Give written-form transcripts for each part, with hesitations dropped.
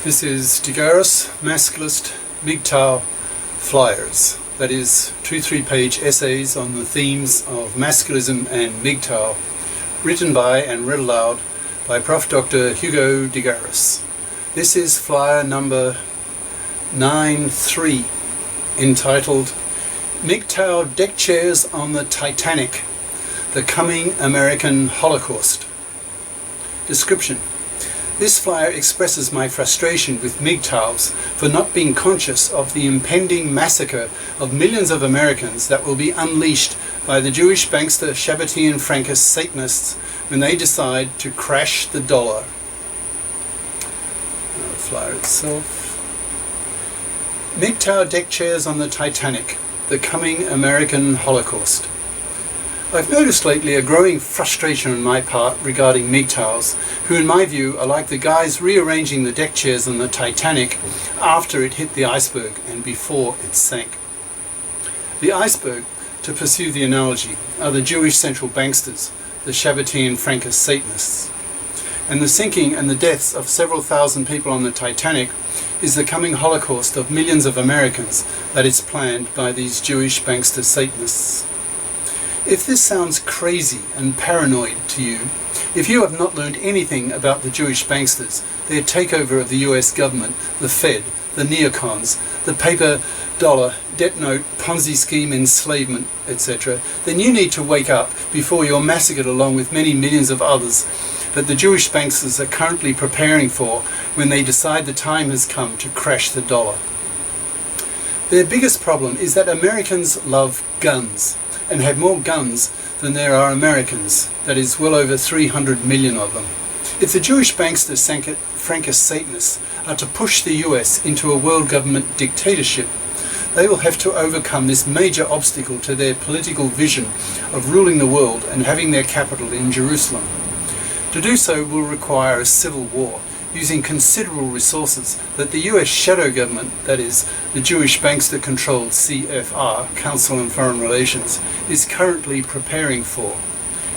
This is GARIS Masculist MGTOW flyers. That is 2 3-page essays on the themes of masculism and MGTOW, written by and read aloud by Prof. Dr. Hugo de Garis. This is flyer number 93, entitled MGTOW Deckchairs on the Titanic, the Coming American Holocaust. Description. This flyer expresses my frustration with MGTOWs for not being conscious of the impending massacre of millions of Americans that will be unleashed by the Jewish bankster Shabbatean Frankist Satanists when they decide to crash the dollar. The flyer itself. MGTOW Deckchairs on the Titanic, the Coming American Holocaust. I've noticed lately a growing frustration on my part regarding MGTOWs, who in my view are like the guys rearranging the deck chairs on the Titanic after it hit the iceberg and before it sank. The iceberg, to pursue the analogy, are the Jewish central banksters, the Shabbatean Frankist Satanists. And the sinking and the deaths of several thousand people on the Titanic is the coming holocaust of millions of Americans that is planned by these Jewish bankster Satanists. If this sounds crazy and paranoid to you, if you have not learned anything about the Jewish banksters, their takeover of the US government, the Fed, the neocons, the paper dollar, debt note, Ponzi scheme, enslavement, etc., then you need to wake up before you're massacred along with many millions of others that the Jewish banksters are currently preparing for when they decide the time has come to crash the dollar. Their biggest problem is that Americans love guns, and have more guns than there are Americans, that is well over 300 million of them. If the Jewish bankster Frankist Satanists are to push the US into a world government dictatorship, they will have to overcome this major obstacle to their political vision of ruling the world and having their capital in Jerusalem. To do so will require a civil war, using considerable resources that the US shadow government, that is, the Jewish bankster-controlled CFR, Council on Foreign Relations, is currently preparing for.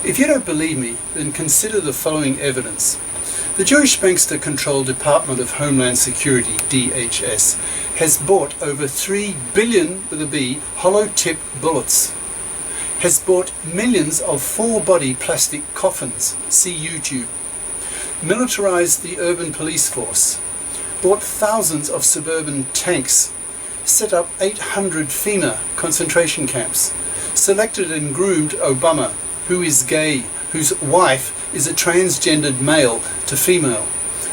If you don't believe me, then consider the following evidence. The Jewish bankster-controlled Department of Homeland Security, DHS, has bought over 3 billion, with a B, hollow-tip bullets, has bought millions of 4-body plastic coffins, see YouTube, militarized the urban police force, bought thousands of suburban tanks, set up 800 FEMA concentration camps, selected and groomed Obama, who is gay, whose wife is a transgendered male to female,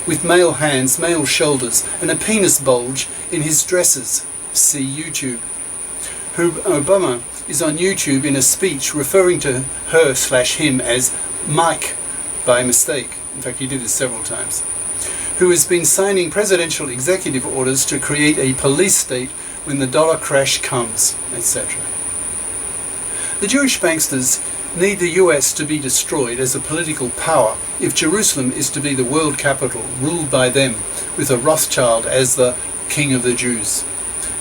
with male hands, male shoulders, and a penis bulge in his dresses, see YouTube, who Obama is on YouTube in a speech referring to her/him as Mike by mistake. In fact, he did this several times, who has been signing presidential executive orders to create a police state when the dollar crash comes, etc. The Jewish banksters need the US to be destroyed as a political power if Jerusalem is to be the world capital ruled by them, with a Rothschild as the king of the Jews.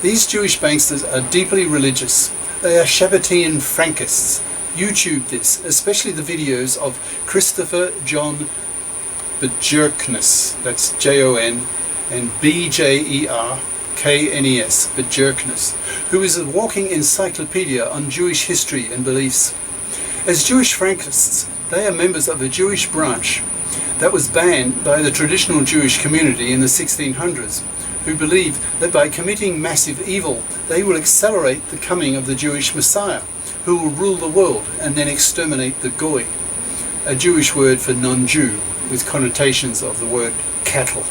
These Jewish banksters are deeply religious. They are Shabbatean Frankists. YouTube this, especially the videos of Christopher John Bjerknes, that's Jon and Bjerknes, Bjerknes, who is a walking encyclopedia on Jewish history and beliefs. As Jewish Frankists, they are members of a Jewish branch that was banned by the traditional Jewish community in the 1600s, who believe that by committing massive evil, they will accelerate the coming of the Jewish Messiah, who will rule the world and then exterminate the Goy, a Jewish word for non-Jew, with connotations of the word cattle.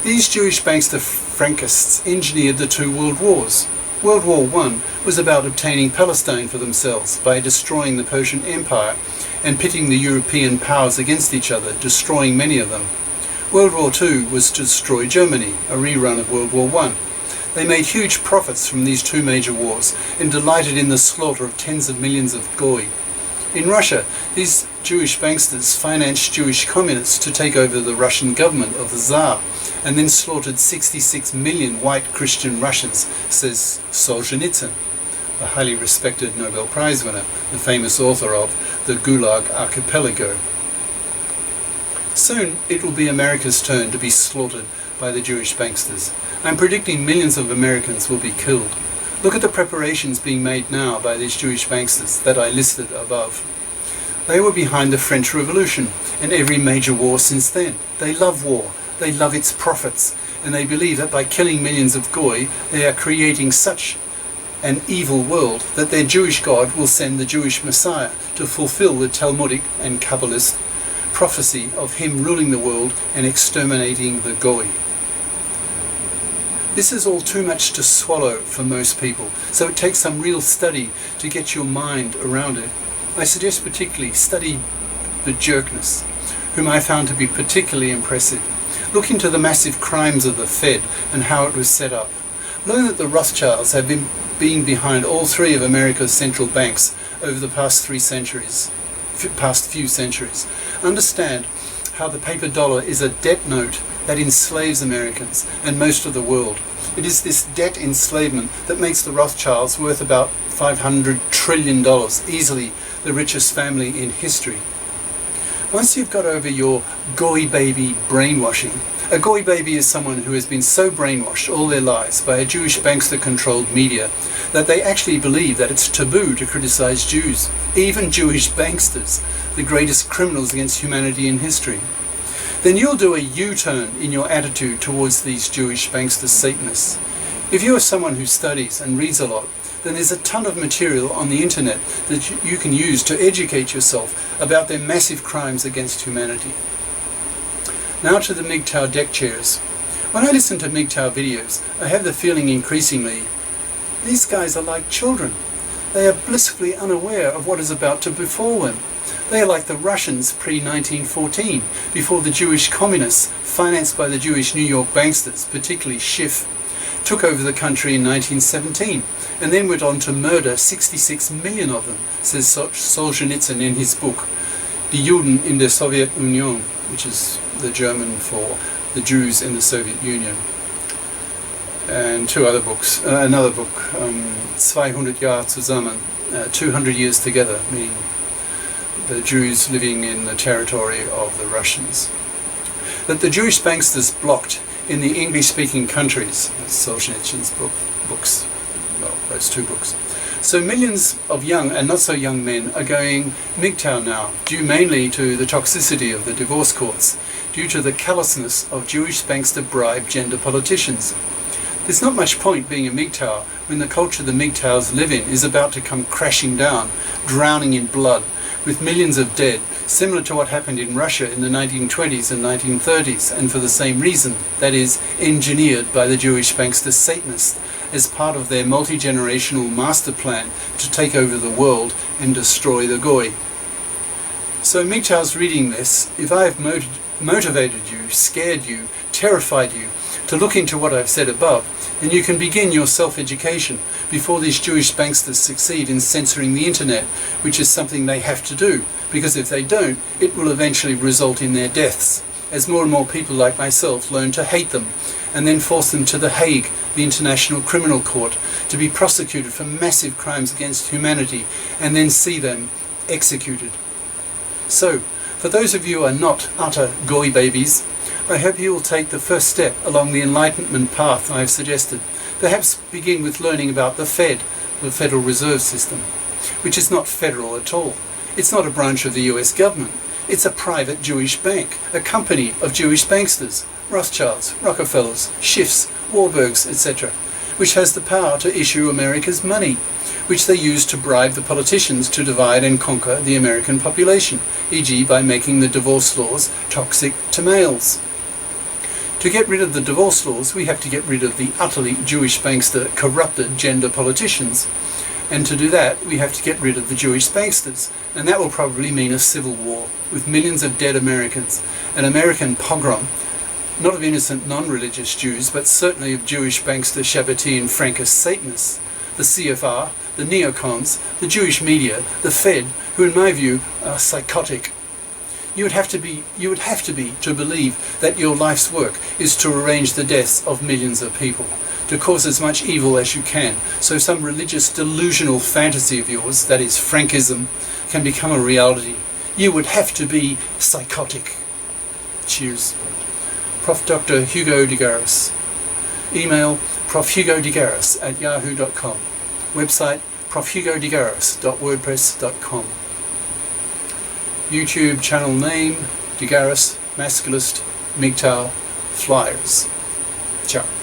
These Jewish bankster Frankists engineered the 2 world wars. World War I was about obtaining Palestine for themselves by destroying the Persian Empire and pitting the European powers against each other, destroying many of them. World War II was to destroy Germany, a rerun of World War I. They made huge profits from these 2 major wars and delighted in the slaughter of tens of millions of Goy. In Russia, these Jewish banksters financed Jewish communists to take over the Russian government of the Tsar, and then slaughtered 66 million white Christian Russians, says Solzhenitsyn, a highly respected Nobel Prize winner, the famous author of The Gulag Archipelago. Soon it will be America's turn to be slaughtered by the Jewish banksters. I'm predicting millions of Americans will be killed. Look at the preparations being made now by these Jewish banksters that I listed above. They were behind the French Revolution and every major war since then. They love war, they love its profits, and they believe that by killing millions of Goy, they are creating such an evil world that their Jewish God will send the Jewish Messiah to fulfill the Talmudic and Kabbalist prophecy of him ruling the world and exterminating the Goy. This is all too much to swallow for most people, so it takes some real study to get your mind around it. I suggest particularly study the Jerkness, whom I found to be particularly impressive. Look into the massive crimes of the Fed and how it was set up. Learn that the Rothschilds have been behind all three of America's central banks over the past few centuries. Understand how the paper dollar is a debt note that enslaves Americans and most of the world. It is this debt enslavement that makes the Rothschilds worth about $500 trillion, easily the richest family in history. Once you've got over your Goy baby brainwashing, a Goy baby is someone who has been so brainwashed all their lives by a Jewish bankster-controlled media that they actually believe that it's taboo to criticize Jews, even Jewish banksters, the greatest criminals against humanity in history. Then you'll do a U-turn in your attitude towards these Jewish bankster Satanists. If you are someone who studies and reads a lot, then there's a ton of material on the internet that you can use to educate yourself about their massive crimes against humanity. Now to the MGTOW Deckchairs. When I listen to MGTOW videos, I have the feeling increasingly, these guys are like children. They are blissfully unaware of what is about to befall them. They are like the Russians pre-1914, before the Jewish communists, financed by the Jewish New York banksters, particularly Schiff, took over the country in 1917, and then went on to murder 66 million of them, says Solzhenitsyn in his book, Die Juden in der Sowjetunion, which is the German for the Jews in the Soviet Union. And two other books, another book, 200 Jahre zusammen, 200 years together, meaning the Jews living in the territory of the Russians. That the Jewish banksters blocked in the English-speaking countries, that's Solzhenitsyn's books, well, those two books. So millions of young and not so young men are going MGTOW now, due mainly to the toxicity of the divorce courts, due to the callousness of Jewish bankster bribe gender politicians. There's not much point being a MGTOW when the culture the MGTOWs live in is about to come crashing down, drowning in blood, with millions of dead, similar to what happened in Russia in the 1920s and 1930s, and for the same reason, that is, engineered by the Jewish bankster Satanists as part of their multi-generational master plan to take over the world and destroy the Goy. So MGTOWs reading this, if I have motivated you, scared you, terrified you to look into what I've said above, then you can begin your self-education before these Jewish banksters succeed in censoring the internet, which is something they have to do, because if they don't, it will eventually result in their deaths, as more and more people like myself learn to hate them, and then force them to The Hague, the International Criminal Court, to be prosecuted for massive crimes against humanity, and then see them executed. So, for those of you who are not utter Goy babies, I hope you will take the first step along the enlightenment path I have suggested. Perhaps begin with learning about the Fed, the Federal Reserve System, which is not federal at all. It's not a branch of the US government. It's a private Jewish bank, a company of Jewish banksters, Rothschilds, Rockefellers, Schiffs, Warburgs, etc., which has the power to issue America's money, which they use to bribe the politicians to divide and conquer the American population, e.g. by making the divorce laws toxic to males. To get rid of the divorce laws, we have to get rid of the utterly Jewish bankster corrupted gender politicians. And to do that, we have to get rid of the Jewish banksters. And that will probably mean a civil war, with millions of dead Americans, an American pogrom, not of innocent non-religious Jews, but certainly of Jewish bankster Shabbatean Frankist Satanists, the CFR, the neocons, the Jewish media, the Fed, who in my view are psychotic. You would have to be to believe that your life's work is to arrange the deaths of millions of people, to cause as much evil as you can, so some religious delusional fantasy of yours, that is Frankism, can become a reality. You would have to be psychotic. Cheers. Prof. Dr. Hugo de GARIS. Email profhugodegaris@yahoo.com. Website profhugodegaris.wordpress.com. YouTube channel name, de GARIS, Masculist, MGTOW, Flyers. Ciao.